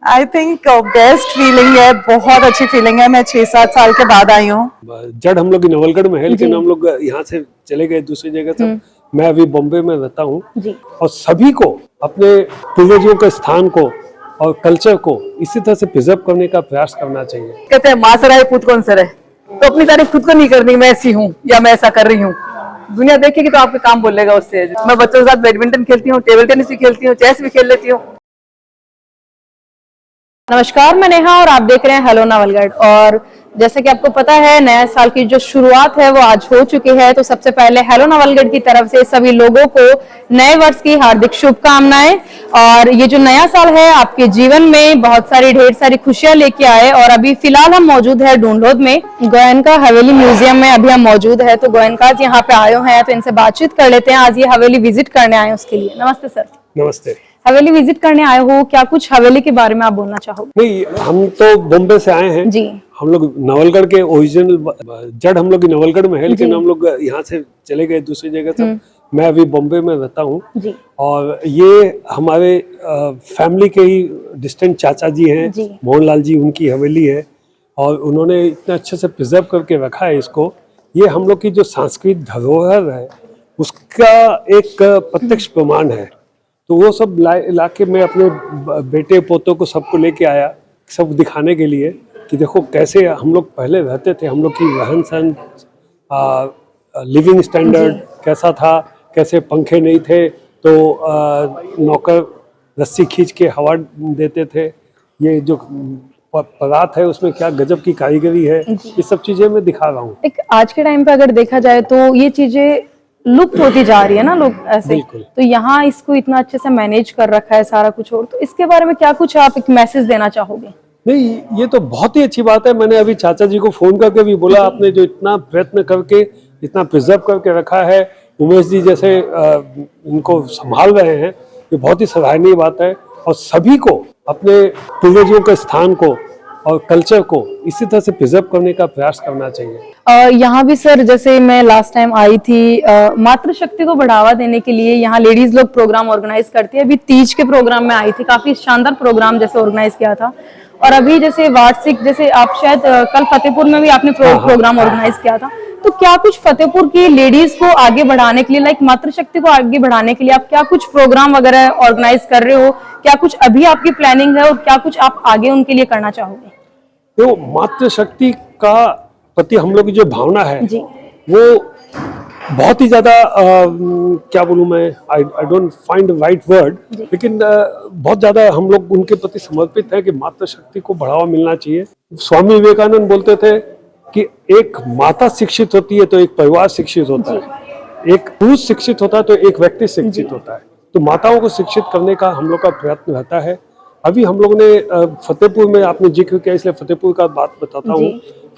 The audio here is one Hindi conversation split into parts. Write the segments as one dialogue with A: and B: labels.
A: आई थिंक बेस्ट फीलिंग है, बहुत अच्छी फीलिंग है। मैं 6-7 साल के बाद आई हूँ।
B: जड़ हम लोग नवलगढ़ में है, लेकिन हम लोग यहाँ से चले गए दूसरी जगह सब। मैं अभी बॉम्बे में रहता हूँ और सभी को अपने पूर्वजों के स्थान को और कल्चर को इसी तरह से प्रिजर्व करने का प्रयास करना चाहिए।
A: कहते हैं माँ सराय पूत कौन सराय, तो अपनी तारीफ खुद को नहीं करनी मैं ऐसी हूँ या मैं ऐसा कर रही हूँ। दुनिया देखेगी तो आपके काम बोलेगा उससे। मैं बच्चों के साथ बैडमिंटन खेलती हूँ, टेबल टेनिस भी खेलती हूँ, चेस भी खेल लेती हूँ।
C: नमस्कार, मैं नेहा और आप देख रहे हैं हेलो नवलगढ़। और जैसे कि आपको पता है, नए साल की जो शुरुआत है वो आज हो चुकी है। तो सबसे पहले हेलो नवलगढ़ की तरफ से सभी लोगों को नए वर्ष की हार्दिक शुभकामनाएं। और ये जो नया साल है आपके जीवन में बहुत सारी ढेर सारी खुशियां लेके आए। और अभी फिलहाल हम मौजूद है ढूंढलोद में, गोयनका हवेली म्यूजियम में अभी हम मौजूद है। तो गोयनकाज यहाँ पे आए हैं, तो इनसे बातचीत कर लेते हैं। आज ये हवेली विजिट करने आए हैं उसके लिए। नमस्ते सर।
B: नमस्ते।
C: हवेली विजिट करने आए हो, क्या कुछ हवेली के बारे में आप बोलना चाहोगे?
B: नहीं, हम तो बॉम्बे से आए हैं जी। हम लोग नवलगढ़ के ओरिजिनल जड़ हम लोग नवलगढ़ में है, लेकिन हम लोग यहाँ से चले गए दूसरी जगह सब। मैं अभी बॉम्बे में रहता हूँ और ये हमारे फैमिली के ही डिस्टेंट चाचा जी हैं, मोहनलाल जी, उनकी हवेली है और उन्होंने इतना अच्छे से प्रिजर्व करके रखा है इसको। ये हम लोग की जो सांस्कृतिक धरोहर है उसका एक प्रत्यक्ष प्रमाण है। तो वो सब लाके मैं अपने बेटे पोतों को सबको लेके आया, सब दिखाने के लिए कि देखो कैसे हम लोग पहले रहते थे, हम लोग की रहन सहन, लिविंग स्टैंडर्ड कैसा था, कैसे पंखे नहीं थे तो नौकर रस्सी खींच के हवा देते थे। ये जो परात है उसमें क्या गजब की कारीगरी है, ये सब चीजें मैं दिखा रहा हूँ।
C: एक आज के टाइम पे अगर देखा जाए तो ये चीजें लुप्त होती जा रही है ना, लोग ऐसे। तो यहाँ इसको इतना अच्छे से मैनेज कर रखा है सारा कुछ। और तो इसके बारे में क्या कुछ आप एक मैसेज देना चाहोगे?
B: नहीं, ये तो बहुत ही अच्छी बात है। मैंने अभी चाचा जी को फोन करके भी बोला, आपने जो इतना प्रयत्न करके इतना प्रिजर्व करके रखा है, उमेश जी जैसे इनको संभाल रहे हैं, ये बहुत ही सराहनीय बात है। और सभी को अपने पूर्वजों के स्थान को और कल्चर को इसी तरह से प्रिजर्व करने का प्रयास करना चाहिए।
C: यहाँ भी सर, जैसे मैं लास्ट टाइम आई थी, मातृशक्ति को बढ़ावा देने के लिए यहाँ लेडीज लोग प्रोग्राम ऑर्गेनाइज करती है। अभी तीज के प्रोग्राम में आई थी, काफी शानदार प्रोग्राम जैसे ऑर्गेनाइज किया था। और अभी जैसे वार्षिक, जैसे आप शायद कल फतेहपुर में भी आपने प्रोग्राम ऑर्गेनाइज किया था। तो क्या कुछ फतेहपुर की लेडीज को आगे बढ़ाने के लिए, लाइक मातृशक्ति को आगे बढ़ाने के लिए आप क्या कुछ प्रोग्राम वगैरह ऑर्गेनाइज कर रहे हो? क्या कुछ अभी आपकी प्लानिंग है और क्या कुछ आप आगे उनके लिए करना चाहोगे?
B: तो मातृशक्ति का प्रति हम लोग की जो भावना है वो बहुत ही ज्यादा, क्या बोलूं मैं, I don't find right word, लेकिन बहुत ज्यादा हम लोग उनके प्रति समर्पित है कि मातृशक्ति को बढ़ावा मिलना चाहिए। स्वामी विवेकानंद बोलते थे कि एक माता शिक्षित होती है तो एक परिवार शिक्षित होता है, एक पुरुष शिक्षित होता है तो एक व्यक्ति शिक्षित होता है। तो माताओं को शिक्षित करने का हम लोग का प्रयत्न रहता है। अभी हम लोगों ने फतेहपुर में, आपने जिक्र किया इसलिए फतेहपुर का बात बताता हूँ।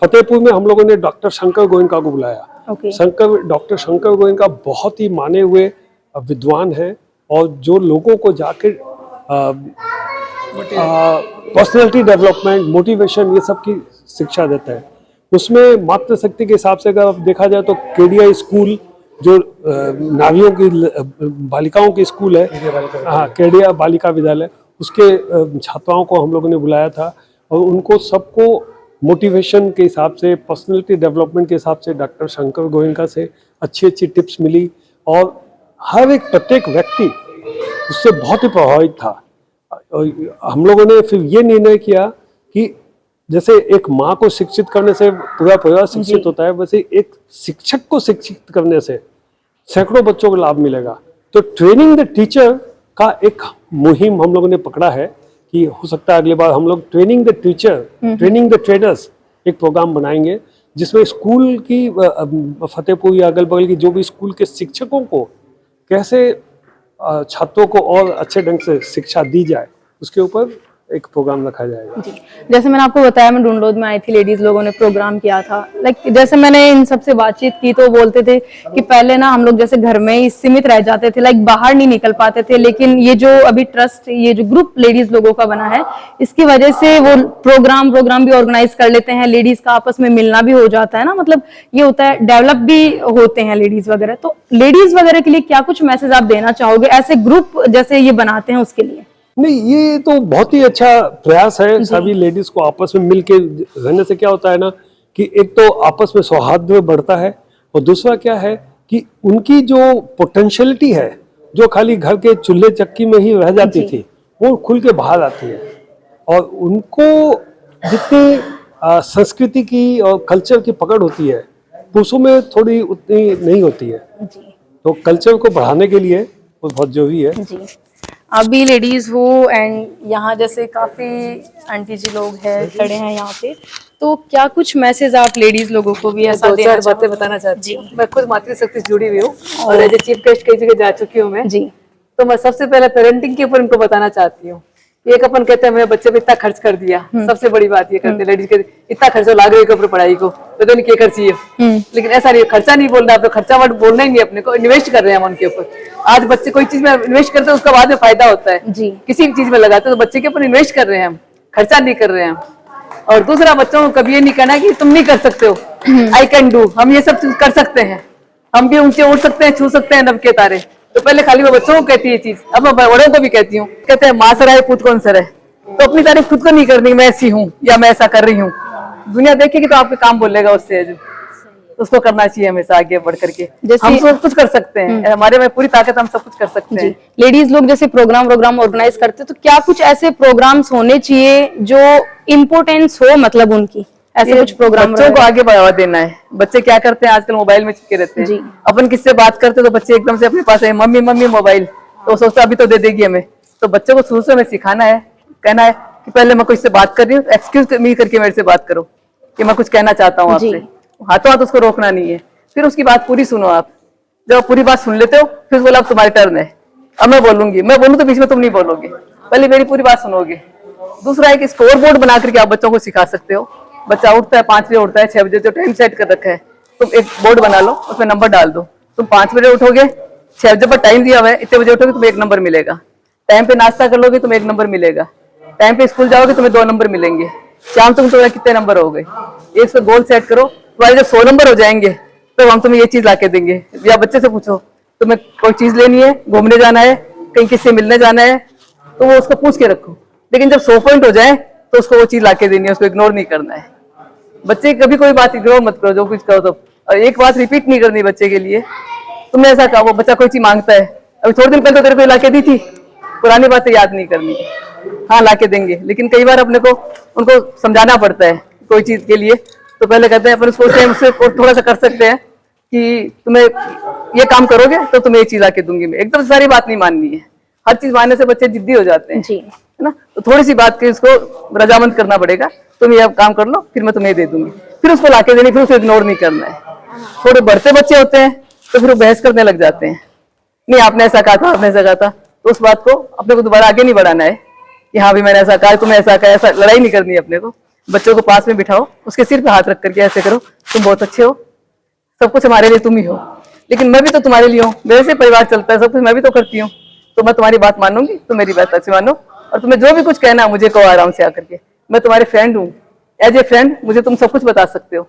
B: फतेहपुर में हम लोगों ने डॉक्टर शंकर गोयनका को बुलाया। डॉक्टर शंकर गोयनका बहुत ही माने हुए विद्वान हैं और जो लोगों को जाकर पर्सनैलिटी डेवलपमेंट, मोटिवेशन, ये सब की शिक्षा देता है। उसमें मातृशक्ति के हिसाब से अगर देखा जाए तो केडिया स्कूल, जो नारियों की बालिकाओं की स्कूल है, हाँ, केडिया बालिका विद्यालय, उसके छात्राओं को हम लोगों ने बुलाया था और उनको सबको मोटिवेशन के हिसाब से, पर्सनैलिटी डेवलपमेंट के हिसाब से डॉक्टर शंकर गोयनका से अच्छी अच्छी टिप्स मिली और हर एक प्रत्येक व्यक्ति उससे बहुत ही प्रभावित था। और हम लोगों ने फिर ये निर्णय किया कि जैसे एक माँ को शिक्षित करने से पूरा परिवार शिक्षित होता है, वैसे एक शिक्षक को शिक्षित करने से सैकड़ों बच्चों को लाभ मिलेगा। तो ट्रेनिंग द टीचर का एक मुहिम हम लोगों ने पकड़ा है कि हो सकता है अगली बार हम लोग training the teacher, training the trainers एक प्रोग्राम बनाएंगे, जिसमें स्कूल की, फतेहपुर या अगल बगल की जो भी स्कूल के शिक्षकों को कैसे छात्रों को और अच्छे ढंग से शिक्षा दी जाए, उसके ऊपर एक प्रोग्राम रखा जाएगा।
C: जैसे मैंने आपको बताया, मैं ढूंढलोद में आई थी, लेडीज लोगों ने प्रोग्राम किया था। लाइक जैसे मैंने इन सबसे बातचीत की तो बोलते थे कि पहले ना हम लोग जैसे घर में ही सीमित रह जाते थे, लाइक बाहर नहीं निकल पाते थे। लेकिन ये जो अभी ट्रस्ट, ये जो ग्रुप लेडीज लोगों का बना है, इसकी वजह से वो प्रोग्राम भी ऑर्गेनाइज कर लेते हैं। लेडीज का आपस में मिलना भी हो जाता है ना, मतलब ये होता है, डेवलप भी होते हैं लेडीज वगैरह। तो लेडीज वगैरह के लिए क्या कुछ मैसेज आप देना चाहोगे, ऐसे ग्रुप जैसे ये बनाते हैं उसके लिए?
B: नहीं, ये तो बहुत ही अच्छा प्रयास है सभी लेडीज को आपस में मिलके रहने से क्या होता है ना कि एक तो आपस में सौहार्द बढ़ता है और दूसरा क्या है कि उनकी जो पोटेंशियलिटी है जो खाली घर के चूल्हे चक्की में ही रह जाती थी वो खुल के बाहर आती है और उनको जितनी संस्कृति की और कल्चर की पकड़ होती है पुरुषों में थोड़ी उतनी नहीं होती है। तो कल्चर को बढ़ाने के लिए वो बहुत जरूरी है।
C: जी, आप भी लेडीज हो एंड यहाँ जैसे काफी आंटी जी लोग हैं खड़े हैं यहाँ पे, तो क्या कुछ मैसेज आप लेडीज लोगों को भी ऐसा
A: दो
C: देना
A: चार बातें
C: चाहोगे?
A: बताना चाहती हूँ। मैं खुद मातृशक्ति से जुड़ी हुई हूँ और एज ए चीफ गेस्ट कई जगह जा चुकी हूँ मैं।
C: जी
A: तो मैं सबसे पहले पेरेंटिंग के ऊपर इनको बताना चाहती हूँ। एक अपन कहते हैं मेरे बच्चे पे इतना खर्च कर दिया, सबसे बड़ी बात ये करते लेडीज के, इतना खर्चा लाग रही है ऊपर पढ़ाई को, तो नहीं क्या खर्ची है। लेकिन ऐसा नहीं, खर्चा नहीं बोल रहा, आप खर्चा वर्ड बोलना ही नहीं, अपने को इन्वेस्ट कर रहे हैं हम उनके ऊपर। आज बच्चे कोई चीज में इन्वेस्ट करते हैं उसका बाद में फायदा होता है
C: जी।
A: किसी भी चीज में लगाते हैं तो बच्चे के ऊपर इन्वेस्ट कर रहे हैं हम, खर्चा नहीं कर रहे हैं हम। और दूसरा, बच्चों को कभी ये नहीं कहना कि तुम नहीं कर सकते हो, आई कैन डू, हम ये सब चीज कर सकते हैं, हम भी ऊंचे उड़ सकते हैं, छू सकते हैं नभ के तारे। तो पहले खाली मैं बच्चों को कहती है चीज, अब मैं बड़ों को भी कहती हूँ। कहते हैं माँ से रहे पूत कौन से रहे, तो अपनी तारीफ खुद को नहीं करनी मैं ऐसी हूँ या मैं ऐसा कर रही हूँ। दुनिया देखेगी तो आपके काम बोलेगा उससे, जो उसको करना चाहिए हमेशा आगे बढ़ करके। हम सब कुछ कर सकते हैं, हमारे में पूरी ताकत, हम सब कुछ कर सकते हैं।
C: लेडीज लोग जैसे प्रोग्राम ऑर्गेनाइज करते हैं, तो क्या कुछ ऐसे प्रोग्राम्स होने चाहिए जो इम्पोर्टेंस हो, मतलब उनकी ऐसे कुछ प्रोग्राम
A: बच्चों को आगे बढ़ावा देना है। बच्चे क्या करते हैं आजकल, मोबाइल में चिपके रहते हैं। अपन किससे बात करते तो बच्चे एकदम से अपने पास है, मम्मी मम्मी मोबाइल, तो सोचता अभी तो दे देगी हमें। तो बच्चों को शुरू से हमें सिखाना है, कहना है कि पहले मैं कोई से बात कर रही हूँ, एक्सक्यूज मी करके मेरे से बात करो कि मैं कुछ कहना चाहता हूँ आपसे। हाथों हाथ उसको रोकना नहीं है, फिर उसकी बात पूरी सुनो आप। जब आप पूरी बात सुन लेते हो फिर बोला अब तुम्हारी टर्न है, अब मैं बोलूंगी, मैं बोलूँ तो बीच में तुम नहीं बोलोगे, पहले मेरी पूरी बात सुनोगे। दूसरा है कि स्कोर बोर्ड बना करके आप बच्चों को सिखा सकते हो। बच्चा उठता है 5 बजे, उठता है 6 बजे, जो टाइम सेट कर रखा है, तुम एक बोर्ड बना लो, उसमें नंबर डाल दो। तुम 5 बजे उठोगे, 6 बजे पर टाइम दिया हुआ है, इतने बजे उठोगे तुम्हें 1 नंबर मिलेगा। टाइम पे नाश्ता कर लोगे तुम्हें 1 नंबर मिलेगा। टाइम पे स्कूल जाओगे तुम्हें 2 नंबर मिलेंगे। शाम तुम तुम्हें कितने नंबर हो गए, एक से गोल सेट करो। तुम्हारे जब 100 नंबर हो जाएंगे तो हम तुम्हें ये चीज लाके देंगे। या बच्चे से पूछो तुम्हें कोई चीज लेनी है, घूमने जाना है, कहीं किससे मिलने जाना है, तो वो उसको पूछ के रखो। लेकिन जब 100 पॉइंट हो जाए तो उसको वो चीज लाके देनी है, उसको इग्नोर नहीं करना है। बच्चे कभी कोई बात इग्नोर मत करो, जो कुछ करो तो। और एक बात रिपीट नहीं करनी बच्चे के लिए। तुमने ऐसा कहा, वो बच्चा कोई चीज मांगता है, अभी थोड़े दिन पहले तो तेरे को लाके दी थी, पुरानी बातें याद नहीं करनी। हाँ लाके देंगे, लेकिन कई बार अपने को उनको समझाना पड़ता है कोई चीज के लिए। तो पहले कहते हैं अपन उससे थोड़ा सा कर सकते हैं कि तुम्हें ये काम करोगे तो तुम्हें ये चीज लाके दूंगी मैं। एकदम सारी बात नहीं माननी है, हर चीज मानने से बच्चे जिद्दी हो जाते हैं, है ना। तो थोड़ी सी बात के उसको रजामंद करना पड़ेगा, तुम ये काम कर लो फिर मैं तुम्हें दे दूंगी, फिर उसको लाके देनी, फिर उसको इग्नोर नहीं करना है। थोड़े बढ़ते बच्चे होते हैं तो फिर वो बहस करने लग जाते हैं, नहीं आपने ऐसा कहा था, आपने ऐसा कहा था। तो उस बात को अपने को दोबारा आगे नहीं बढ़ाना है कि हाँ भी मैंने ऐसा कहा, तुम्हें ऐसा कहा, ऐसा लड़ाई नहीं करनी है अपने को। बच्चों को पास में बिठाओ, उसके सिर पे हाथ रख करके ऐसे करो, तुम बहुत अच्छे हो, सब कुछ हमारे लिए तुम ही हो, लेकिन मैं भी तो तुम्हारे लिए हूँ, मेरे से परिवार चलता है, सब कुछ मैं भी तो करती हूँ। तो मैं तुम्हारी बात मानूंगी, तुम मेरी बात अच्छी मानो, और तुम्हें जो भी कुछ कहना है मुझे कहो आराम से आकर के। मैं तुम्हारे फ्रेंड हूँ, एज ए फ्रेंड मुझे तुम सब कुछ बता सकते हो।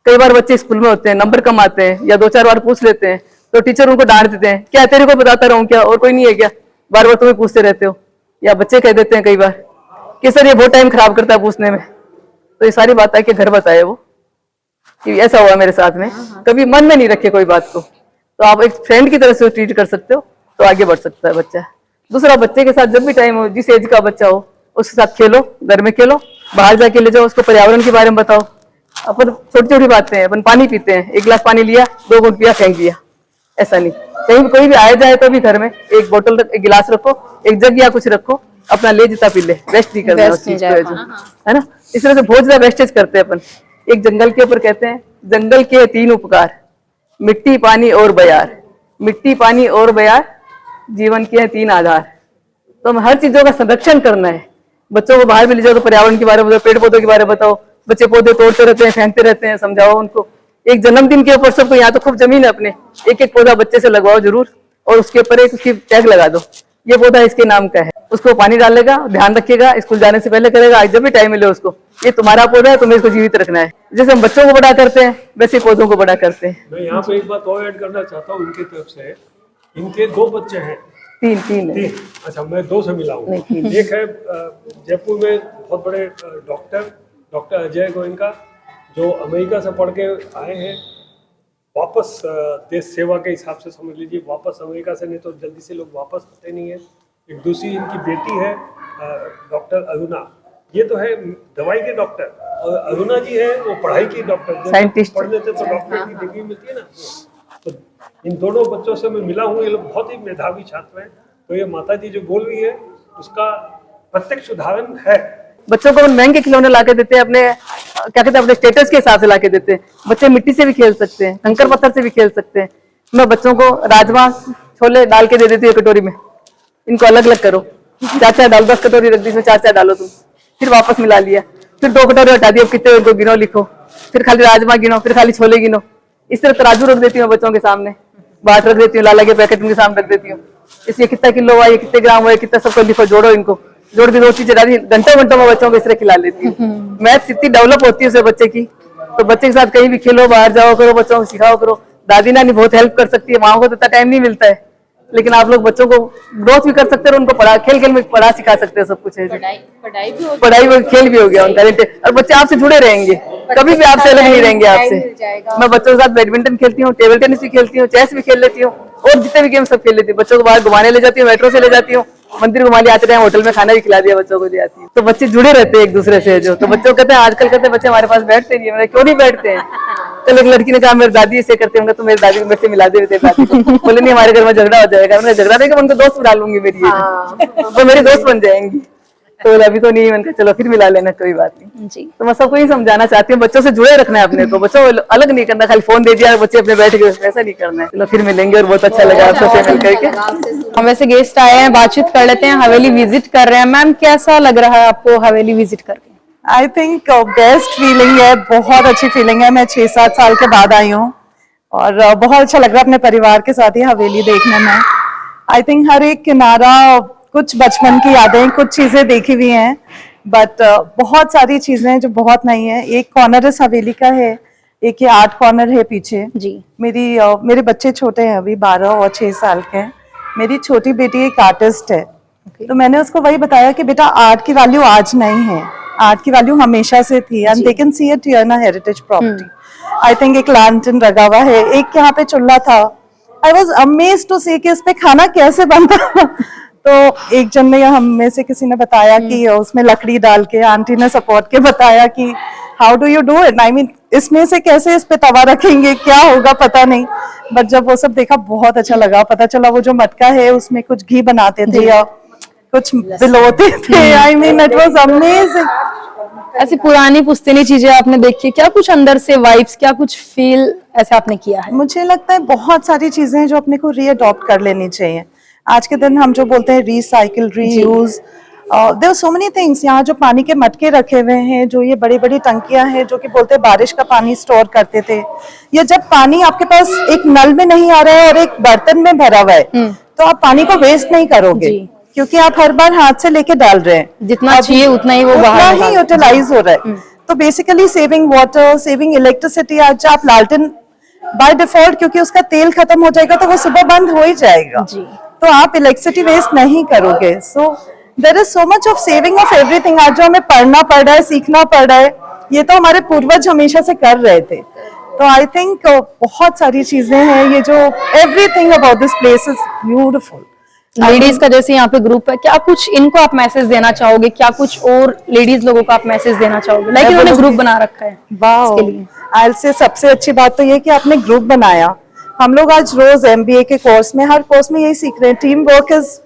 A: कई बार बच्चे स्कूल में होते हैं, नंबर कम आते हैं या 2-4 बार पूछ लेते हैं, तो टीचर उनको डांट देते हैं, क्या तेरे को बताता रहूं क्या, और कोई नहीं है क्या, बार बार तुम्हें पूछते रहते हो। या बच्चे कह देते हैं कई बार कि सर ये बहुत टाइम खराब करता है पूछने में। तो ये सारी बात है कि घर बताए वो कि ऐसा हुआ मेरे साथ में, कभी मन में नहीं रखे कोई बात को। तो आप एक फ्रेंड की तरह से ट्रीट कर सकते हो, तो आगे बढ़ सकता है बच्चा। दूसरा, बच्चे के साथ जब भी टाइम हो, जिस एज का बच्चा हो उसके साथ खेलो, घर में खेलो, बाहर जाके ले जाओ, उसको पर्यावरण के बारे में बताओ। अपन छोटी छोटी बातें हैं, अपन पानी पीते हैं, 1 गिलास पानी लिया, 2 घूंट पिया, फेंक दिया, ऐसा नहीं। कहीं कोई भी आया जाए तो भी घर में एक बोतल, 1 गिलास रखो, एक जग या कुछ रखो, अपना ले जितना पी ले, वेस्ट नहीं करना उस चीज को, है ना। इस तरह से बहुत ज्यादा वेस्टेज करते हैं अपन। एक जंगल के ऊपर कहते हैं, जंगल के 3 उपकार, मिट्टी, पानी और बयार। मिट्टी, पानी और बयार जीवन के 3 आधार। तो हमें हर चीजों का संरक्षण करना है। बच्चों को बाहर भी ले जाओ तो पर्यावरण के बारे में बताओ, पेड़ पौधों के बारे में बताओ। बच्चे पौधे तोड़ते रहते हैं, फेंकते रहते हैं, समझाओ उनको। एक जन्मदिन के ऊपर सबको, यहाँ तो खूब जमीन है अपने, एक एक पौधा बच्चे से लगवाओ जरूर, और उसके ऊपर एक उसकी टैग लगा दो, ये पौधा इसके नाम का है। उसको पानी डालेगा, ध्यान रखिएगा, स्कूल जाने से पहले करेगा, जब भी टाइम मिले उसको, ये तुम्हारा पौधा है, तुम्हें इसको जीवित रखना है। जैसे हम बच्चों को बड़ा करते हैं वैसे पौधों को बड़ा करते हैं।
B: मैं यहाँ पे एक बात और ऐड करना चाहता हूँ इनकी तरफ से। इनके 2 बच्चे हैं,
A: तीन तीन है।
B: तीन, अच्छा मैं दो से मिला हूँ। एक है जयपुर में बहुत बड़े डॉक्टर अजय गोयनका, जो अमेरिका से पढ़ के आए हैं, वापस देश सेवा के हिसाब से समझ लीजिए, वापस अमेरिका से, नहीं तो जल्दी से लोग वापस आते नहीं है। एक दूसरी इनकी बेटी है डॉक्टर अरुणा, ये तो है दवाई के डॉक्टर, और अरुणा जी है वो पढ़ाई की डॉक्टर,
A: साइंटिस्ट
B: पढ़ लेते तो डॉक्टर की डिग्री मिलती है ना। तो इन दोनों बच्चों से मैं मिला हूँ, ये लोग बहुत ही मेधावी छात्र हैं। तो ये माता जी जो बोल रही है उसका प्रत्यक्ष उदाहरण है।
A: बच्चों को महंगे खिलौने लाके देते हैं, अपने क्या कहते हैं अपने स्टेटस के हिसाब से लाके देते हैं। बच्चे मिट्टी से भी खेल सकते हैं, कंकर पत्थर से भी खेल सकते हैं। मैं बच्चों को राजमा छोले डाल के दे देती हूँ कटोरी में, इनको अलग अलग करो, 4-4 डालो, 10 कटोरी रख दी, इसमें 4-4 डालो तुम, फिर वापस मिला लिया, फिर 2 कटोरी हटा दी, अब कितने उनको गिनो लिखो, फिर खाली राजमा गिनो, फिर खाली छोले गिनो। इस तरह तराजू रख देती हूँ बच्चों के सामने, बाट रख देती हूँ, लाला के पैकेट उनके सामने रख देती हूँ, इसलिए कितना किलो हुआ, ये कितने ग्राम हुआ, कितना सबको लिखो, जोड़ो, इनको जोड़ के 2 चीजें डाली, घंटों में बच्चों को इस तरह खिला लेती हूँ। मैथ्स इतनी डेवलप होती है उससे बच्चे की। तो बच्चे के साथ कहीं भी खेलो, बाहर जाओ करो, बच्चों को सिखाओ करो। दादी नानी बहुत हेल्प कर सकती है, माओ को तो इतना टाइम नहीं मिलता है, लेकिन आप लोग बच्चों को ग्रोथ भी कर सकते हैं और उनको खेल खेल में पढ़ा सिखा सकते हैं, सब कुछ है। पढ़ाई भी खेल भी हो गया उनका, और बच्चे आपसे जुड़े रहेंगे, कभी भी आपसे अलग नहीं रहेंगे आपसे। मैं बच्चों के साथ बैडमिंटन खेलती हूँ, टेबल टेनिस भी खेलती हूँ, चेस भी खेल लेती हूँ, और जितने भी गेम सब खेल लेती हूँ। बच्चों को बाहर घुमाने ले जाती हूँ, मेट्रो से ले जाती हूँ, मंदिर घुमा ले आते टाइम होटल में खाना भी खिला दिया बच्चों को दे आती हूँ। तो बच्चे जुड़े रहते हैं एक दूसरे से। जो तो बच्चों कहते हैं आजकल कहते हैं बच्चे हमारे पास बैठते नहीं है, क्यों नहीं बैठते हैं? कल एक लड़की ने कहा मेरी दादी ऐसे करते होंगे, तो मेरी दादी को मेरे से मिला दे तेरी दादी को। बोले नहीं हमारे घर में झगड़ा हो जाएगा। मैंने झगड़ा नहीं, उनको दोस्त बना लूंगी, मेरी वो मेरी दोस्त बन जाएंगी। तो अभी तो नहीं, मैंने कहा चलो फिर मिला लेना, कोई बात नहीं जी। तो मैं सबको ये समझाना चाहती हूँ, बच्चों से जुड़े रखना है अपने को, बच्चों को अलग नहीं करना, खाली फोन दे दिया बच्चे अपने बैठ गए, ऐसा नहीं करना है। चलो फिर मिलेंगे, और बहुत अच्छा लगा आपसे मिल करके।
C: हम वैसे गेस्ट आए हैं, बातचीत कर लेते हैं, हवेली विजिट कर रहे हैं। मैम कैसा लग रहा है आपको हवेली विजिट करके?
D: आई थिंक बेस्ट फीलिंग है, बहुत अच्छी फीलिंग है। मैं 6-7 साल के बाद आई हूँ और बहुत अच्छा लग रहा है अपने परिवार के साथ ही हवेली देखने में। आई थिंक हर एक किनारा कुछ बचपन की यादें, कुछ चीजें देखी हुई हैं, बट बहुत सारी चीजें जो बहुत नई है। एक कॉर्नर इस हवेली का है, एक ये आर्ट कॉर्नर है पीछे
C: जी।
D: मेरे बच्चे छोटे हैं, अभी 12 और 6 साल के हैं। मेरी छोटी बेटी एक आर्टिस्ट है, तो मैंने उसको वही बताया कि बेटा आर्ट की वैल्यू आज नहीं है, आर्ट की वैल्यू हमेशा से थी, and they can see it here in a heritage property. I think एक लैंटर्न लगा हुआ है, एक यहाँ पे चूल्हा था। आई वाज अमेज्ड टू सी कि इस पे खाना कैसे बनता। तो एक जन ने, हम में से किसी ने बताया कि उसमें लकड़ी डाल के, आंटी ने सपोर्ट के बताया कि how do you do it, I mean इसमें से कैसे इस पे तवा रखेंगे, क्या होगा पता नहीं। बट जब वो सब देखा बहुत अच्छा लगा। पता चला वो जो मटका है उसमें कुछ घी बनाते थे या कुछ बिलोते थे। I mean it was amazing.
C: ऐसी पुरानी पुश्तैनी चीजें आपने देखी, क्या कुछ अंदर से वाइब्स, क्या कुछ फील ऐसा आपने किया है?
D: मुझे लगता है बहुत सारी चीजें हैं जो अपने को रीअडॉप्ट कर लेनी चाहिए। आज के दिन हम जो बोलते हैं recycle, reuse, there are so many things. यहाँ जो पानी के मटके रखे हुए हैं, जो ये बड़ी बड़ी टंकियां हैं जो कि बोलते हैं बारिश का पानी स्टोर करते थे, या जब पानी आपके पास एक नल में नहीं आ रहा है और एक बर्तन में भरा हुआ है, तो आप पानी को वेस्ट नहीं करोगे, क्योंकि आप हर बार हाथ से लेके डाल रहे हैं।
C: जितना चाहिए उतना ही वो बाहर
D: ही यूटिलाइज हो रहा है। तो basically saving water, saving electricity. आज आप लालटेन बाय डिफॉल्ट, क्योंकि उसका तेल खत्म हो जाएगा तो वो सुबह बंद हो ही जाएगा, तो आप इलेक्ट्रिसिटी वेस्ट नहीं करोगे। So there is so much of saving of everything. आज जो हमें पढ़ना पड़ रहा है, सीखना पड़ रहा है, ये तो हमारे पूर्वज हमेशा से कर रहे थे। तो आई थिंक बहुत सारी चीजें हैं, ये जो everything about this place is beautiful.
C: Ladies का जैसे यहाँ पे ग्रुप है, क्या कुछ इनको आप मैसेज देना चाहोगे? क्या कुछ और लेडीज लोगों को आप मैसेज देना चाहोगे? लाइक इन्होंने ग्रुप बना रखा है इसके लिए।
D: आई से सबसे अच्छी बात तो ये कि आपने ग्रुप बनाया। हम लोग आज रोज MBA के कोर्स में, हर कोर्स में यही सीख रहे हैं, टीम वर्क इज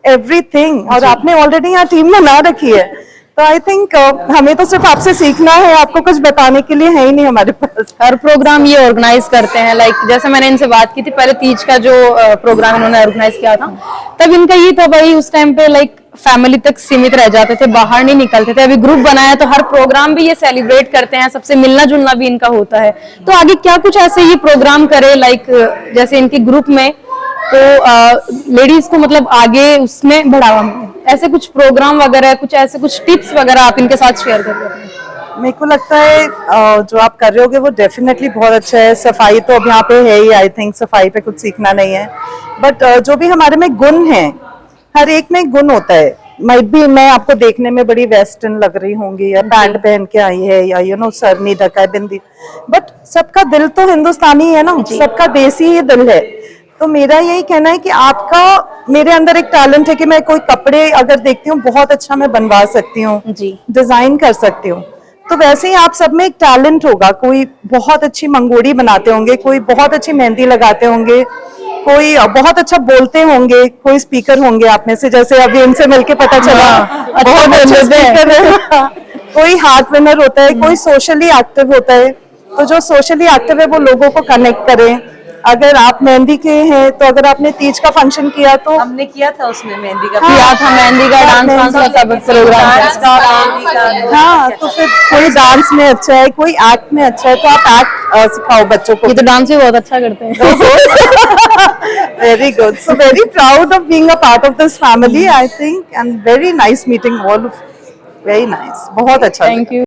D: एवरीथिंग, और आपने ऑलरेडी यहाँ टीम बना रखी है। तो आई थिंक हमें तो सिर्फ आपसे सीखना है, आपको कुछ बताने के लिए है ही नहीं हमारे पास।
C: हर प्रोग्राम ये ऑर्गेनाइज करते हैं, लाइक जैसे मैंने इनसे बात की थी पहले, तीज का जो प्रोग्राम इन्होंने ऑर्गेनाइज किया था, तब इनका ये था भाई उस टाइम पे लाइक फैमिली तक सीमित रह जाते थे, बाहर नहीं निकलते थे। अभी ग्रुप बनाया तो हर प्रोग्राम भी ये सेलिब्रेट करते हैं, सबसे मिलना जुलना भी इनका होता है। तो आगे क्या कुछ ऐसे ये प्रोग्राम करे, लाइक जैसे इनके ग्रुप में, तो लेडीज को मतलब आगे उसमें बढ़ावा मिले, ऐसे कुछ प्रोग्राम वगैरह, कुछ ऐसे कुछ टिप्स वगैरह आप इनके साथ शेयर करिए।
D: मेरे को लगता है जो आप कर रहे होगे वो डेफिनेटली बहुत अच्छा है। सफाई तो अब यहाँ पे है ही, आई थिंक सफाई पे कुछ सीखना नहीं है, बट जो भी हमारे में गुण हैं हर एक में गुण होता है। माइट भी मैं आपको देखने में बड़ी वेस्टर्न लग रही होंगी, या पैंट पहन के आई है, या सर नहीं ढका है, बिंदी, बट सबका दिल तो हिंदुस्तानी है ना, सबका देसी ही दिल है। तो मेरा यही कहना है कि आपका, मेरे अंदर एक टैलेंट है कि मैं कोई कपड़े अगर देखती हूँ बहुत अच्छा मैं बनवा सकती हूँ, डिजाइन कर सकती हूँ। तो वैसे ही आप सब में एक टैलेंट होगा, कोई बहुत अच्छी मंगोड़ी बनाते होंगे, कोई बहुत अच्छी मेहंदी लगाते होंगे, कोई बहुत अच्छा बोलते होंगे, कोई स्पीकर होंगे आप में से, जैसे अभी इनसे मिलके पता चला बहुत अच्छा स्पीकर है। कोई हार्ट विनर होता है, कोई सोशली एक्टिव होता है। तो जो सोशली एक्टिव है वो लोगों को कनेक्ट करे। अगर आप मेहंदी के हैं तो अगर आपने तीज का फंक्शन किया तो
E: हमने किया था, उसमें मेहंदी का
C: किया था, मेहंदी का डांस का सब प्रोग्राम।
D: हाँ, तो फिर कोई डांस में अच्छा है, कोई एक्ट में अच्छा है, तो आप एक्ट सिखाओ बच्चों को।
C: ये तो डांस भी बहुत अच्छा करते हैं।
D: Very good. So very proud of being a part of this family, I think, and very nice meeting all of you. Very nice. बहुत अच्छा
C: थैंक यू।